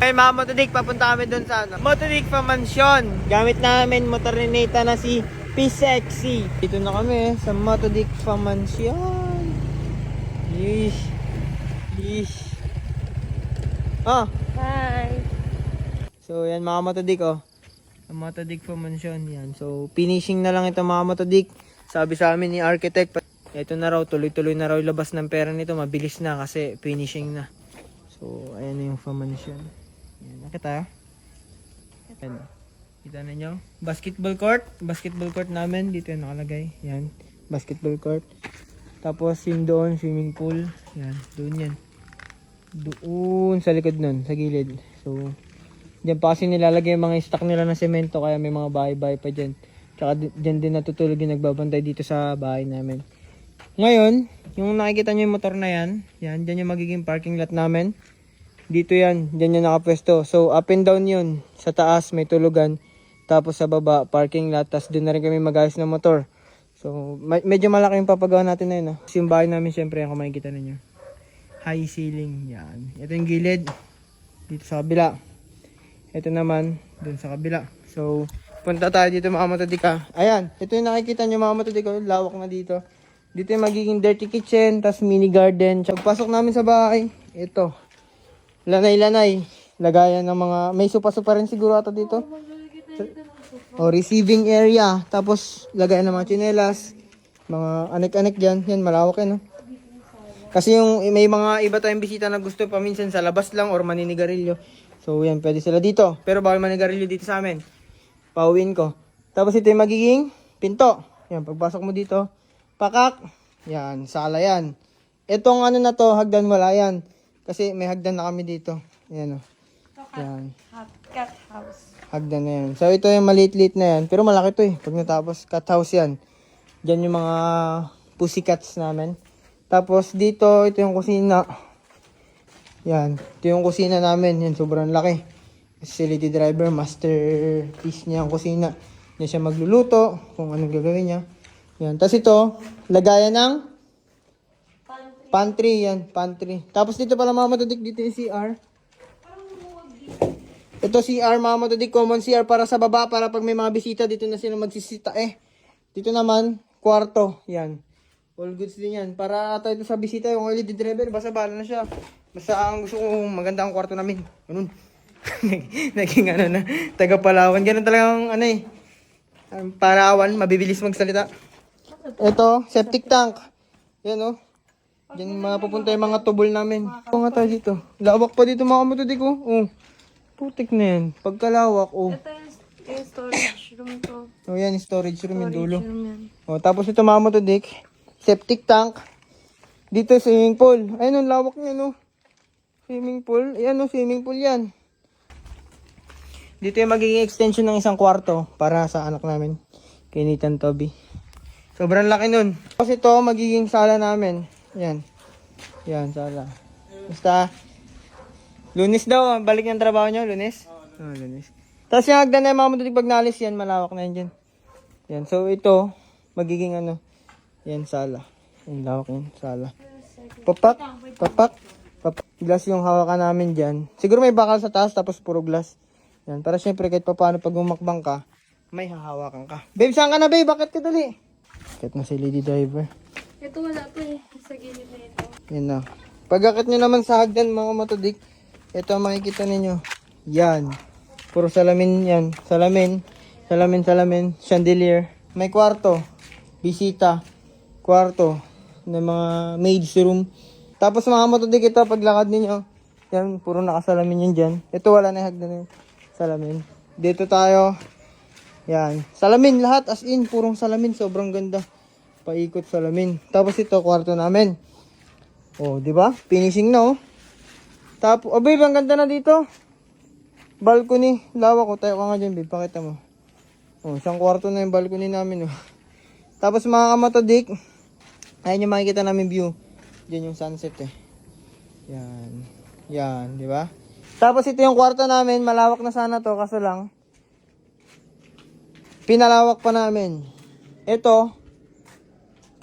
Kaya mga Motodik, papunta kami doon sa Motodik pa Mansion. Gamit namin motor ni Nathan na si P-Sexy. Dito na kami sa Motodik pa Mansion. Yeesh. Yeesh. Oh. Hi. So yan mga Motodik oh. Ang Motodik pa Mansion yan. So finishing na lang ito mga Motodik. Sabi sa amin ni architect, ito na raw, tuloy-tuloy na raw labas ng pera nito. Mabilis na kasi finishing na. So ayan na yung pa-mansion. Yan, nakita? Ayan. Kita ninyo? Basketball court. Basketball court namin. Dito yan nakalagay. Yan. Basketball court. Tapos yung doon, swimming pool. Yan. Doon yan. Doon sa likod nun. Sa gilid. So, dyan pa kasi nilalagay yung mga stock nila na semento. Kaya may mga bahay-bahay pa dyan. Tsaka dyan din natutulog yung nagbabantay dito sa bahay namin. Ngayon, yung nakikita nyo yung motor na yan. Yan. Dyan yung magiging parking lot namin. Dito yan, dyan yung nakapwesto. So, up and down yun. Sa taas, may tulugan. Tapos sa baba, parking lot. Tapos doon na rin kami mag-ayos ng motor. So, medyo malaki yung papagawa natin na yun. Kasi yung bahay namin, syempre, kung makikita ninyo. High ceiling. Yan. Ito yung gilid. Dito sa kabila. Ito naman, dun sa kabila. So, punta tayo dito mga Motodika. Ayan, ito yung nakikita nyo mga Motodika. Lawak na dito. Dito yung magiging dirty kitchen. Tapos mini garden. Pagpasok namin sa bahay, ito. Lanay-lanay. Lagayan ng mga, may supa-supa rin siguro ata dito. O, receiving area. Tapos, lagayan ng mga tsinelas. Mga anek-anek dyan. Yan, malawak yan, no? Kasi yung, may mga iba tayong bisita na gusto paminsan sa labas lang or maninigarilyo. So, yan, pwede sila dito. Pero bawal manigarilyo dito sa amin. Pauwiin ko. Tapos, ito yung magiging pinto. Yan, pagpasok mo dito, pakak. Yan, sala yan. Itong ano na to, hagdan wala yan. Kasi may hagdan na kami dito. Ayan o. Yan. Cat house. Hagdan na yan. So ito yung maliit-liit na yan. Pero malaki to eh. Pag natapos, cat house yan. Diyan yung mga pussycats namin. Tapos dito, ito yung kusina. Yan. Ito yung kusina namin. Yan, sobrang laki. Facility driver, masterpiece niya ang kusina. Yan siya magluluto. Kung anong gagawin niya. Yan. Tapos ito, lagayan ng pantry, yan, pantry. Tapos dito pala mga Matodik, dito yung CR. Ito CR mga Matodik, common CR para sa baba, para pag may mga bisita, dito na sila magsisita Dito naman, kwarto, yan. All goods din yan. Para tayo sa bisita, yung oily driver, basta bahala na siya. Basta ang gusto ko, maganda ang kwarto namin. Ganun. Naging ano na, taga Palawan. Ganun talagang ano Palawan, mabibilis magsalita. Ito, septic tank. Yan Diyan mapupunta yung mga tubol namin. Ito nga tayo dito. Lawak pa dito mga Matodik putik na yan. Pagkalawak Ito yung storage room to. Yan, storage room yung dulo. Room yan. Tapos ito mga Matodik, septic tank. Dito swimming pool. Ayun, lawak niya Swimming pool. Ayan swimming pool yan. Dito yung magiging extension ng isang kwarto para sa anak namin. Kay Nathan Toby. Sobrang laki nun. Tapos ito, magiging sala namin. Yan. Yan, sala. Basta, Lunes daw, balik ng trabaho nyo, Lunes? Oo, Lunes. Tapos yung hagdan na yung mga Matodik pag nalis yan, malawak na yan dyan. Yan, so ito, magiging yan, sala. Yan, lawak yan, sala. Papak. Glass yung hawakan namin dyan. Siguro may bakal sa taas, tapos puro glass. Yan, para syempre kahit paano pag umakbang ka, may hahawakan ka. Babe, saan ka na babe? Bakit ka dali? Bakit na si lady driver? Ito wala pa sa gilid na ito. Yan na. Pag-akit nyo naman sa hagdan mga Matodik, ito ang makikita ninyo. Yan. Puro salamin yan. Salamin. Chandelier. May kwarto. Bisita. Kwarto. Na mga maid's room. Tapos mga Matodik ito, paglakad ninyo, yan, puro nakasalamin yan dyan. Ito wala na hagdan na yun. Salamin. Dito tayo. Yan. Salamin lahat. As in, purong salamin. Sobrang ganda. Paikot salamin. Tapos ito, kwarto namin. Di ba? Finishing na Tapos, babe, ang ganda na dito. Balcony. Lawak tayo ka nga dyan, babe. Pakita mo. Isang kwarto na yung balcony namin, Tapos mga Matodik, ayun yung makikita namin view. Diyan yung sunset, Yan. Yan, di ba? Tapos ito yung kwarto namin. Malawak na sana to, kaso lang, pinalawak pa namin. Ito,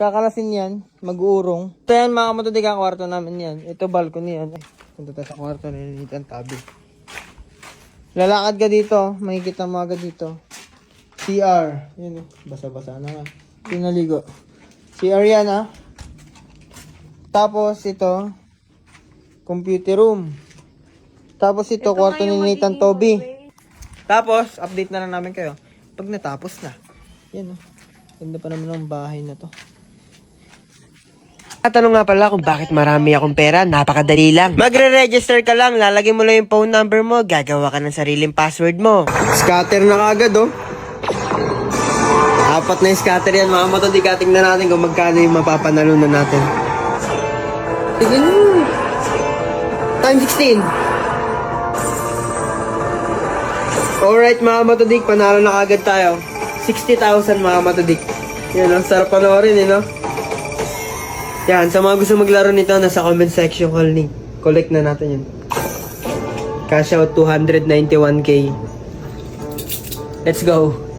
kakalasin yan, mag-uurong. Ito yan mga Matodik ang kwarto namin yan. Ito balcony yan. Punta tayo sa kwarto, nilinitan tabi. Lalakad ka dito, makikita mo agad dito. CR. Yun, basa-basa na nga. Pinaligo. CR yan, ha. Tapos, ito, computer room. Tapos, ito kwarto ni Nathan Toby. Tapos, update na lang namin kayo. Pag natapos na. Yan, ganda pa naman ng bahay na to. At ano nga pala kung bakit marami akong pera, napakadali lang. Magre-register ka lang, lalagay mo lang yung phone number mo, gagawa ka ng sariling password mo. Scatter na kagad, oh. Apat na yung scatter yan, mga matodi. Tingnan natin kung magkano yung mapapanalunan natin. Tignan mo. Time 16. Alright, mga matodik, panalo na kagad tayo. 60,000, mga matodik. Yan, ang sarap panoorin, no? Yan, sa mga gusto maglaro nito, nasa comment section ko link. Collect na natin yun. Cash out 291k. Let's go.